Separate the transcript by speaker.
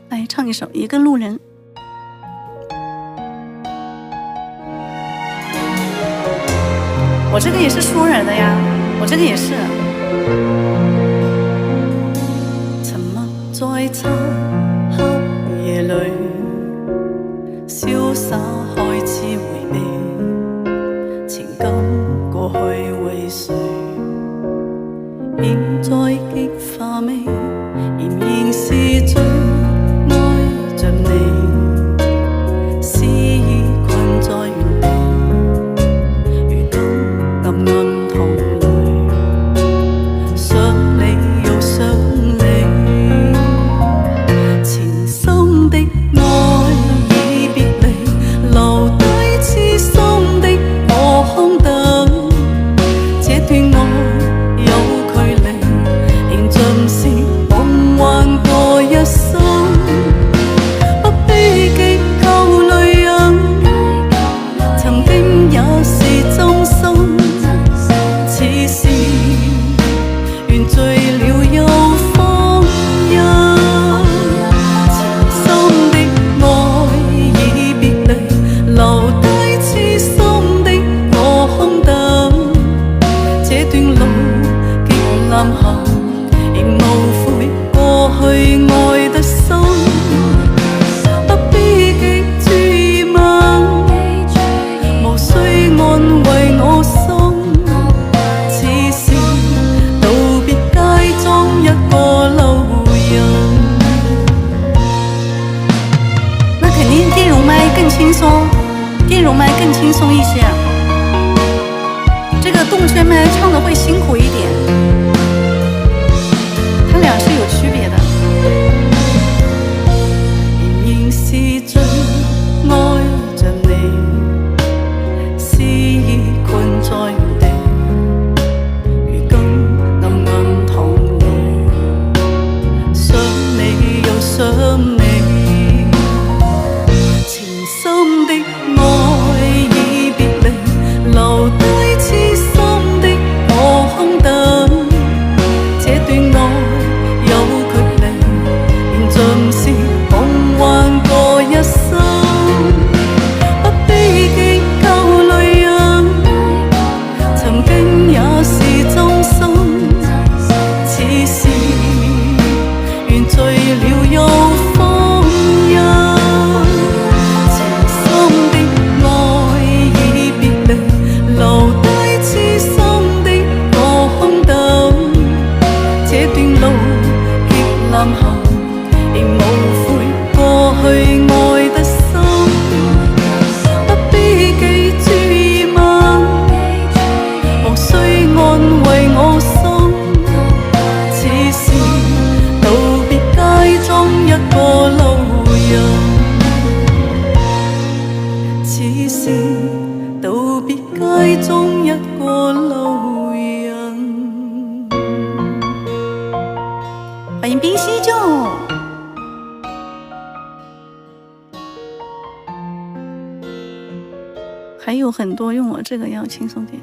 Speaker 1: 来唱一首《一个路人》。我这个也是舒尔的呀，我这个也是。沉默在漆黑夜裏，瀟灑開始回味，情感過去為誰？現在激化味，仍然是最愛着你，詩意困在原地。暗暗淌淚，想你又想你，前心的愛已別離，留低痴心的我空等，這段愛有距離，仍盡是夢幻過一生，不悲激夠淚人，曾經也是真心。原醉了又放任，前心的愛已別離，留低痴心的我空等，這段路極難行，仍無悔過去愛得深，不悲劇注吻，無需安慰我心。轻松，电容麦更轻松一些，这个动圈麦唱的会辛苦一点，它俩是有区别的。仍然是最愛着你，詩意困在原地，如今暗暗淌淚，想你又想你。心的愛已別離，留低痴心的我空等，這段愛有距離，仍盡是夢幻過一生，不悲劇夠淚人，曾經也是真心，此時原醉了又放任。難行，仍無悔過去愛得深，不悲劇注吻，無需安慰我心，似是道別街中一個路人，似是道別街中一個路人。欢迎冰溪舅，还有很多用我这个要轻松点。